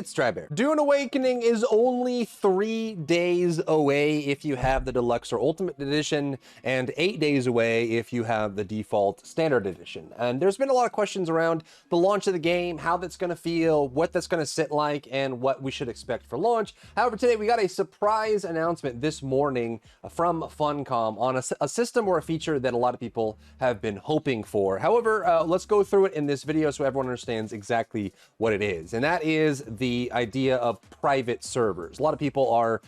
it's Drybear. Dune Awakening is only 3 days away if you have the Deluxe or Ultimate Edition, and 8 days away if you have the default Standard Edition. And there's been a lot of questions around the launch of the game, how that's going to feel, what that's going to sit like, and what we should expect for launch. However, today we got a surprise announcement this morning from Funcom on a system or a feature that a lot of people have been hoping for. However, let's go through it in this video so everyone understands exactly what it is. And that is the idea of private servers. A lot of people are,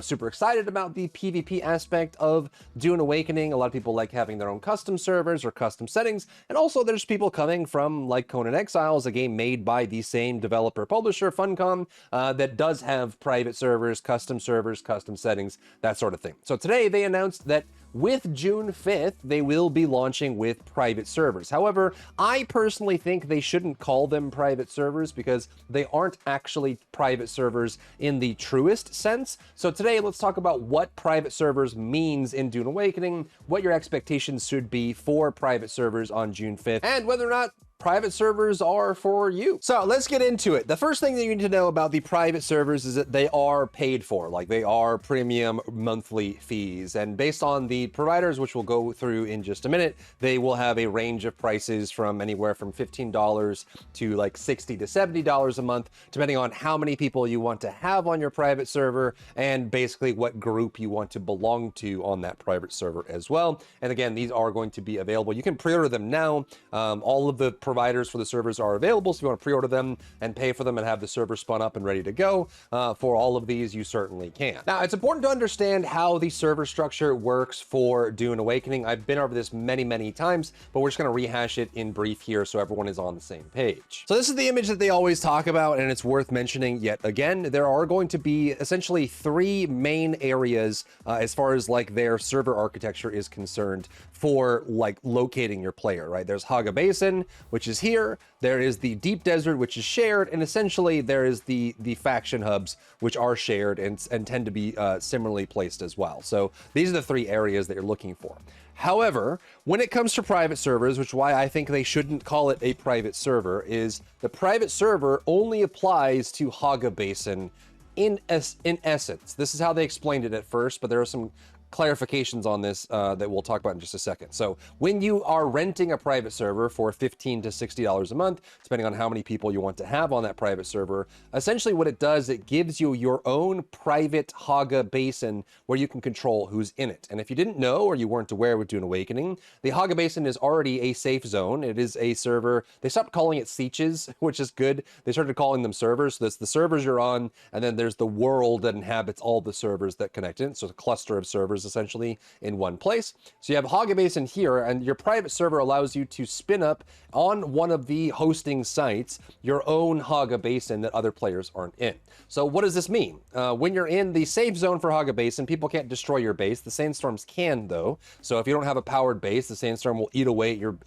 super excited about the PvP aspect of Dune Awakening. A lot of people like having their own custom servers or custom settings. And also there's people coming from like Conan Exiles, a game made by the same developer publisher, Funcom, that does have private servers, custom settings, that sort of thing. So today they announced that with June 5th, they will be launching with private servers. However, I personally think they shouldn't call them private servers because they aren't actually private servers in the truest sense. So today, let's talk about what private servers means in Dune Awakening, what your expectations should be for private servers on June 5th, and whether or not private servers are for you. So let's get into it. The first thing that you need to know about the private servers is that they are paid for, like they are premium monthly fees. And based on the providers, which we'll go through in just a minute, they will have a range of prices from anywhere from $15 to like $60 to $70 a month, depending on how many people you want to have on your private server and basically what group you want to belong to on that private server as well. And again, these are going to be available. You can pre-order them now. All of the providers for the servers are available, so if you want to pre-order them and pay for them and have the server spun up and ready to go for all of these, you certainly can. Now, it's important to understand how the server structure works for Dune Awakening. I've been over this many times, but we're just going to rehash it in brief here so everyone is on the same page. So this is the image that they always talk about, and it's worth mentioning yet again. There are going to be essentially 3 main areas as far as like their server architecture is concerned for like locating your player, right? There's Haga Basin, which is here. There is the Deep Desert, which is shared, and essentially there is the faction hubs, which are shared and tend to be similarly placed as well. So these are the 3 areas that you're looking for. However, when it comes to private servers, which is why I think they shouldn't call it a private server, is the private server only applies to Haga Basin in essence. This is how they explained it at first, but there are some clarifications on this that we'll talk about in just a second. So when you are renting a private server for $15 to $60 a month, depending on how many people you want to have on that private server, essentially what it does, it gives you your own private Haga Basin where you can control who's in it. And if you didn't know or you weren't aware with Dune Awakening, the Haga Basin is already a safe zone. It is a server. They stopped calling it sieges, which is good. They started calling them servers. So there's the servers you're on, and then there's the world that inhabits all the servers that connect in. So it's a cluster of servers essentially in one place. So you have Haga Basin here, and your private server allows you to spin up on one of the hosting sites your own Haga Basin that other players aren't in. So what does this mean? When you're in the safe zone for Haga Basin, people can't destroy your base. The sandstorms can, though. So if you don't have a powered base, the sandstorm will eat away your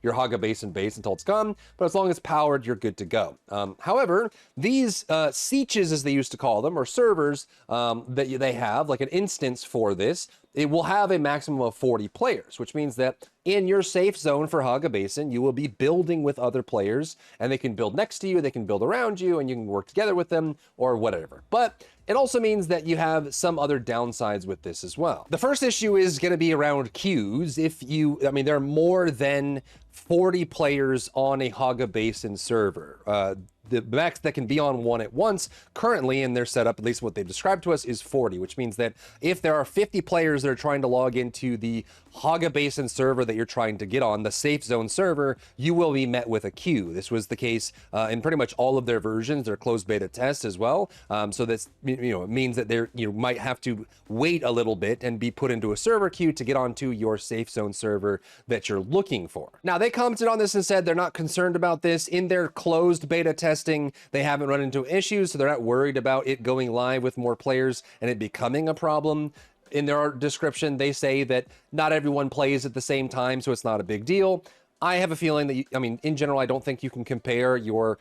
Haga Basin base until it's gone. But as long as it's powered, you're good to go. However, these sieges, as they used to call them, or servers that they have, like an instance for this, it will have a maximum of 40 players, which means that in your safe zone for Haga Basin, you will be building with other players, and they can build next to you, they can build around you, and you can work together with them or whatever. But it also means that you have some other downsides with this as well. The first issue is going to be around queues. There are more than 40 players on a Haga Basin server. The max that can be on one at once currently in their setup, at least what they've described to us, is 40, which means that if there are 50 players that are trying to log into the Haga Basin server that you're trying to get on, the safe zone server, you will be met with a queue. This was the case in pretty much all of their versions, their closed beta tests as well. So this it means that you might have to wait a little bit and be put into a server queue to get onto your safe zone server that you're looking for. Now, they commented on this and said they're not concerned about this. In their closed beta testing, they haven't run into issues, so they're not worried about it going live with more players and it becoming a problem. In their description, they say that not everyone plays at the same time, so it's not a big deal. I have a feeling that I mean, in general, I don't think you can compare your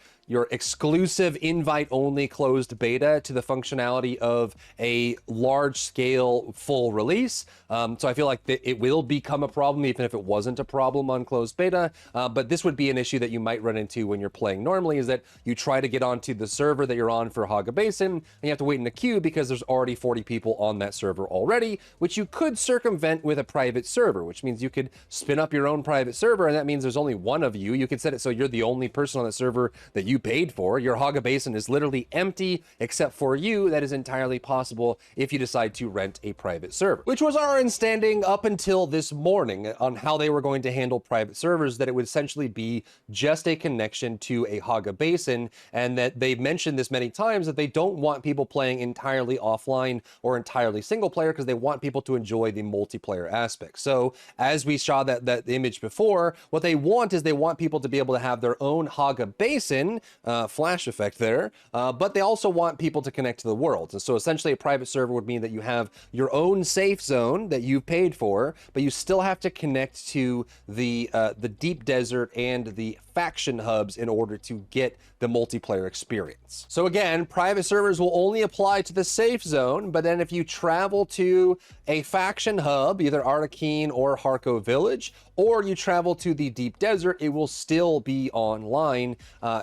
exclusive invite-only closed beta to the functionality of a large-scale full release. So I feel like it will become a problem, even if it wasn't a problem on closed beta. But this would be an issue that you might run into when you're playing normally, is that you try to get onto the server that you're on for Haga Basin, and you have to wait in a queue because there's already 40 people on that server already, which you could circumvent with a private server, which means you could spin up your own private server, and that means there's only one of you. You could set it so you're the only person on that server that you paid for. Your Haga Basin is literally empty except for you. That is entirely possible if you decide to rent a private server, which was our understanding up until this morning on how they were going to handle private servers, that it would essentially be just a connection to a Haga Basin, and that they've mentioned this many times that they don't want people playing entirely offline or entirely single player because they want people to enjoy the multiplayer aspect. So as we saw that image before, what they want is they want people to be able to have their own Haga Basin, flash effect there, but they also want people to connect to the world. And so essentially a private server would mean that you have your own safe zone that you've paid for, but you still have to connect to the deep desert and the faction hubs in order to get the multiplayer experience. So again, private servers will only apply to the safe zone, but then if you travel to a faction hub, either Arrakis or Harko Village, or you travel to the deep desert, it will still be online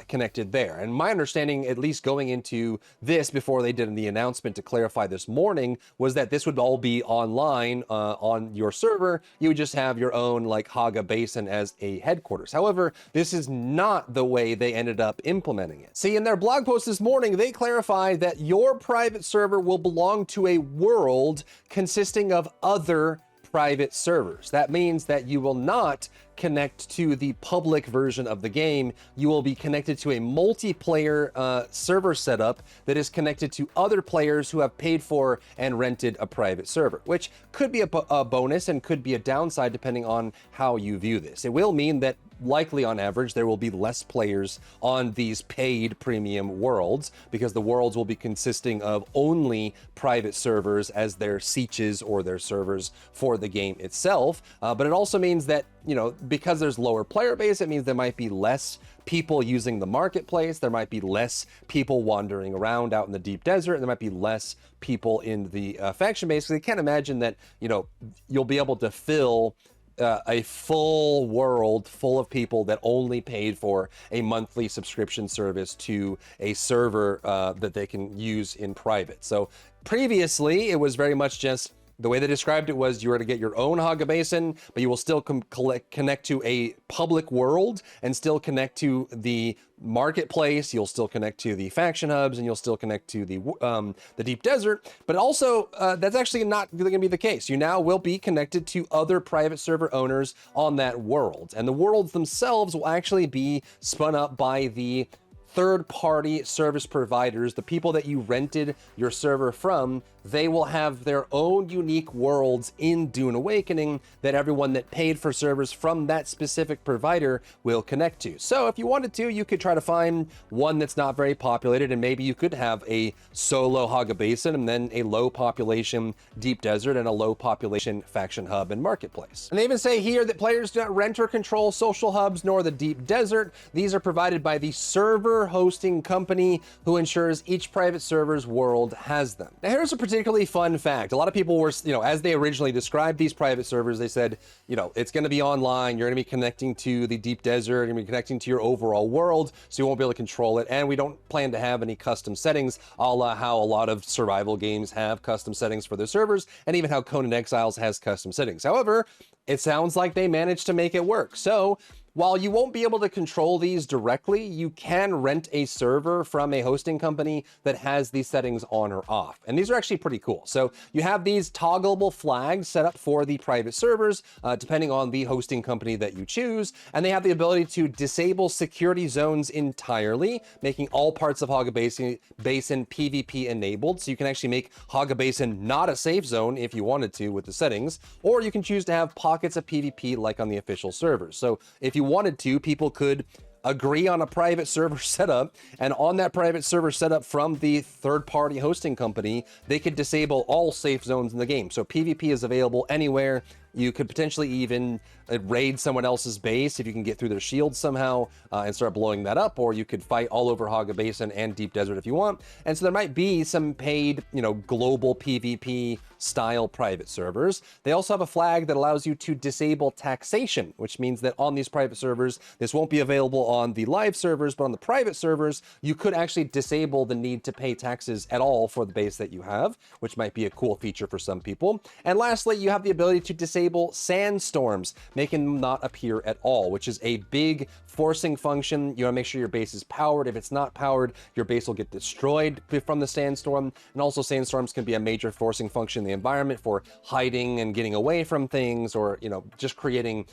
connected there. And my understanding, at least going into this before they did the announcement to clarify this morning, was that this would all be online on your server. You would just have your own like Haga Basin as a headquarters. However, this is not the way they ended up implementing it. See, in their blog post this morning, they clarified that your private server will belong to a world consisting of other private servers. That means that you will not connect to the public version of the game. You will be connected to a multiplayer server setup that is connected to other players who have paid for and rented a private server, which could be a bonus and could be a downside depending on how you view this. It will mean that likely on average there will be less players on these paid premium worlds because the worlds will be consisting of only private servers as their sieges or their servers for the game itself. But it also means that, you know, because there's lower player base, it means there might be less people using the marketplace. There might be less people wandering around out in the deep desert. And there might be less people in the faction base. So I can't imagine that, you know, you'll be able to fill a full world full of people that only paid for a monthly subscription service to a server that they can use in private. So previously, it was very much just the way they described it was you were to get your own Haga Basin, but you will still connect to a public world and still connect to the marketplace. You'll still connect to the faction hubs and you'll still connect to the deep desert. But also, that's actually not going to be the case. You now will be connected to other private server owners on that world. And the worlds themselves will actually be spun up by the third-party service providers, the people that you rented your server from. They will have their own unique worlds in Dune Awakening that everyone that paid for servers from that specific provider will connect to. So if you wanted to, you could try to find one that's not very populated, and maybe you could have a solo Haga Basin and then a low population deep desert and a low population faction hub and marketplace. And they even say here that players do not rent or control social hubs nor the deep desert. These are provided by the server hosting company who ensures each private server's world has them. Now here's a particularly fun fact. A lot of people were, you know, as they originally described these private servers, they said, you know, it's going to be online. You're going to be connecting to the deep desert. You're going to be connecting to your overall world, so you won't be able to control it. And we don't plan to have any custom settings, a la how a lot of survival games have custom settings for their servers, and even how Conan Exiles has custom settings. However, it sounds like they managed to make it work. So while you won't be able to control these directly, you can rent a server from a hosting company that has these settings on or off. And these are actually pretty cool. So you have these toggleable flags set up for the private servers, depending on the hosting company that you choose. And they have the ability to disable security zones entirely, making all parts of Haga Basin PvP enabled. So you can actually make Haga Basin not a safe zone if you wanted to with the settings, or you can choose to have pockets of PvP like on the official servers. So if you wanted to, people could agree on a private server setup, and on that private server setup from the third-party hosting company, they could disable all safe zones in the game. So PvP is available anywhere, You could potentially even raid someone else's base if you can get through their shield somehow and start blowing that up, or you could fight all over Haga Basin and Deep Desert if you want. And so there might be some paid, global PvP style private servers. They also have a flag that allows you to disable taxation, which means that on these private servers, this won't be available on the live servers, but on the private servers, you could actually disable the need to pay taxes at all for the base that you have, which might be a cool feature for some people. And lastly, you have the ability to disable sandstorms, making them not appear at all, which is a big forcing function. You want to make sure your base is powered. If it's not powered, your base will get destroyed from the sandstorm. And also sandstorms can be a major forcing function in the environment for hiding and getting away from things, or just creating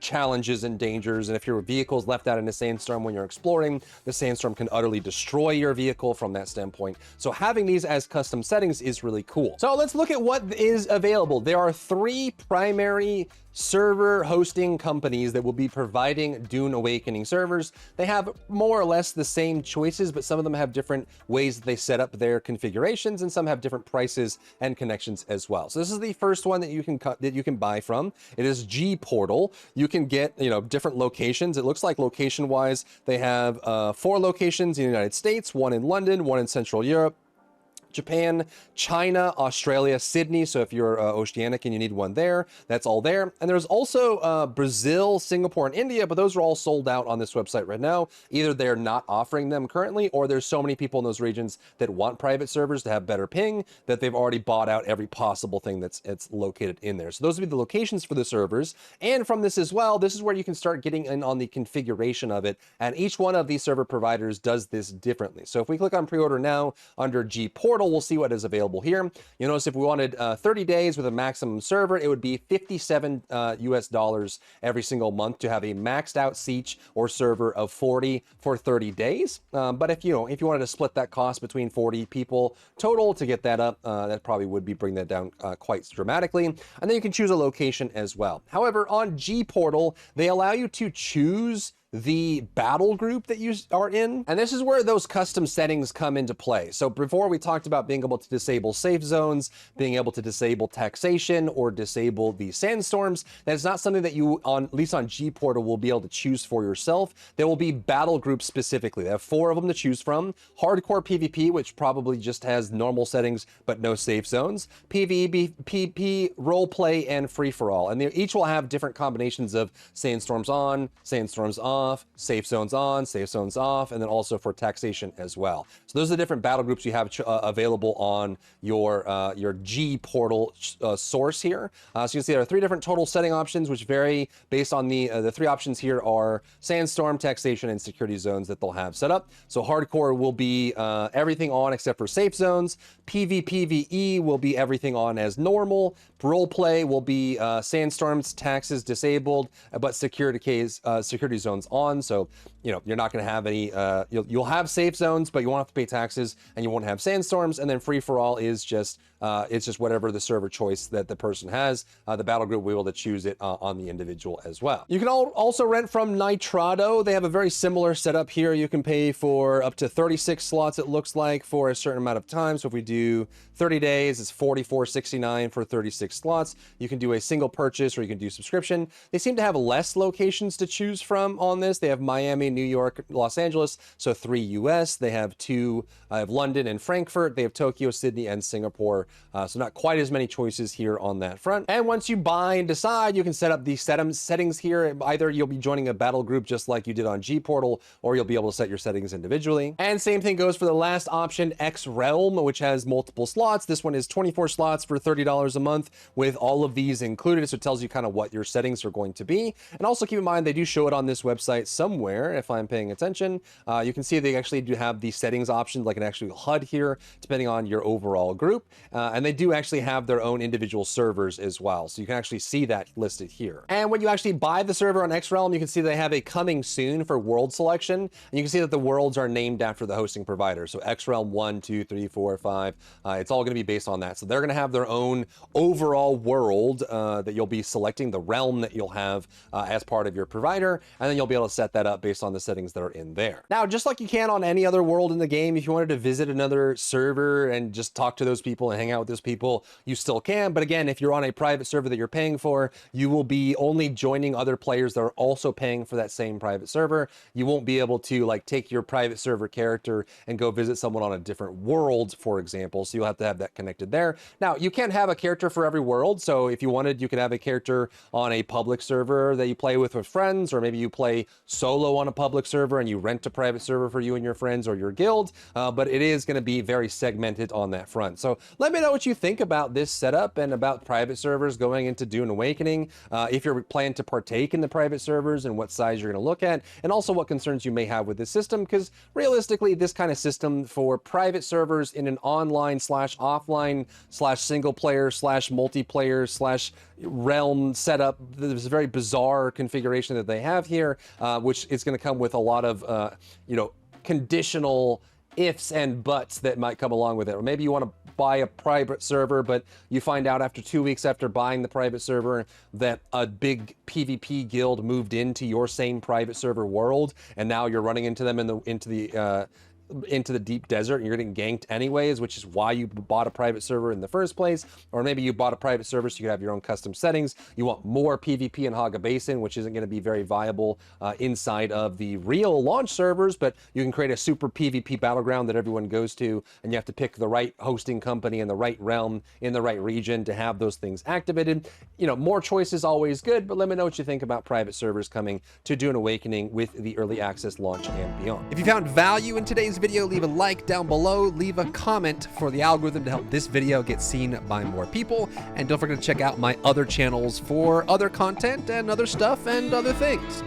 challenges and dangers. And if your vehicle is left out in a sandstorm when you're exploring, the sandstorm can utterly destroy your vehicle from that standpoint. So having these as custom settings is really cool. So let's look at what is available. There are 3 primary server hosting companies that will be providing Dune Awakening servers. They have more or less the same choices, but some of them have different ways that they set up their configurations, and some have different prices and connections as well. So this is the first one that you can buy from. It is G Portal. You can get different locations. It looks like location wise they have 4 locations in the United States, 1 in London, 1 in Central Europe, Japan, China, Australia, Sydney. So if you're oceanic and you need one there, that's all there. And there's also Brazil, Singapore, and India, but those are all sold out on this website right now. Either they're not offering them currently, or there's so many people in those regions that want private servers to have better ping that they've already bought out every possible thing that's located in there. So those would be the locations for the servers. And from this as well, this is where you can start getting in on the configuration of it. And each one of these server providers does this differently. So if we click on pre-order now under G Portal, we'll see what is available here. You'll notice if we wanted 30 days with a maximum server, it would be $57 US every single month to have a maxed out siege or server of 40 for 30 days. But if you wanted to split that cost between 40 people total to get that up, that probably would be bring that down quite dramatically. And then you can choose a location as well. However, on G Portal, they allow you to choose the battle group that you are in. And this is where those custom settings come into play. So before we talked about being able to disable safe zones, being able to disable taxation or disable the sandstorms. That's not something that you, at least on G Portal, will be able to choose for yourself. There will be battle groups specifically. They have 4 of them to choose from. Hardcore PvP, which probably just has normal settings, but no safe zones. PvE, PP, roleplay, and free-for-all. And they each will have different combinations of sandstorms on, sandstorms off, safe zones on, safe zones off, and then also for taxation as well. So those are the different battle groups you have available on your G Portal source here. So you can see there are 3 different total setting options, which vary based on the 3 options here are sandstorm, taxation, and security zones that they'll have set up. So hardcore will be everything on except for safe zones. PvPvE will be everything on as normal. Roleplay will be sandstorms, taxes disabled, but security zones on. So you're not going to have any. You'll have safe zones, but you won't have to pay taxes, and you won't have sandstorms. And then free for all is just it's just whatever the server choice that the person has. The battle group will be able to choose it on the individual as well. You can also rent from Nitrado. They have a very similar setup here. You can pay for up to 36 slots, it looks like, for a certain amount of time. So if we do 30 days, it's $44.69 for 36 slots. You can do a single purchase, or you can do subscription. They seem to have less locations to choose from on this. They have Miami, New York, Los Angeles, so 3 US. They have 2, have London and Frankfurt. They have Tokyo, Sydney, and Singapore. So not quite as many choices here on that front. And once you buy and decide, you can set up the settings here. Either you'll be joining a battle group just like you did on G Portal, or you'll be able to set your settings individually. And same thing goes for the last option, X Realm, which has multiple slots. This one is 24 slots for $30 a month with all of these included. So it tells you kind of what your settings are going to be. And also keep in mind, they do show it on this website somewhere, if I'm paying attention. You can see they actually do have the settings options, like an actual HUD here, depending on your overall group. And they do actually have their own individual servers as well. So you can actually see that listed here. And when you actually buy the server on X Realm, you can see they have a coming soon for world selection. And you can see that the worlds are named after the hosting provider. So X Realm 1, 2, 3, 4, 5. It's all going to be based on that. So they're going to have their own overall world that you'll be selecting, the realm that you'll have as part of your provider. And then you'll be able to set that up based on the settings that are in there. Now, just like you can on any other world in the game, if you wanted to visit another server and just talk to those people and hang out with those people, you still can. But again, if you're on a private server that you're paying for, you will be only joining other players that are also paying for that same private server. You won't be able to like take your private server character and go visit someone on a different world, for example. So you'll have to have that connected there. Now, you can have a character for every world. So if you wanted, you could have a character on a public server that you play with friends, or maybe you play solo on a public server and you rent a private server for you and your friends or your guild. But it is going to be very segmented on that front. So let me know what you think about this setup and about private servers going into Dune Awakening. If you're planning to partake in the private servers and what size you're going to look at, and also what concerns you may have with this system, because realistically, this kind of system for private servers in an online slash offline slash single player slash multiplayer slash realm setup, there's a very bizarre configuration that they have here, which is going to come with a lot of, conditional ifs and buts that might come along with it. Or maybe you want to buy a private server, but you find out after 2 weeks after buying the private server that a big PvP guild moved into your same private server world, and now you're running into them into the deep desert and you're getting ganked anyways, which is why you bought a private server in the first place. Or maybe you bought a private server so you could have your own custom settings. You want more PvP in Haga Basin, which isn't going to be very viable inside of the real launch servers, but you can create a super PvP battleground that everyone goes to, and you have to pick the right hosting company and the right realm in the right region to have those things activated. More choice is always good, but let me know what you think about private servers coming to Dune Awakening with the early access launch and beyond. If you found value in today's video, leave a like down below, leave a comment for the algorithm to help this video get seen by more people, and don't forget to check out my other channels for other content and other stuff and other things.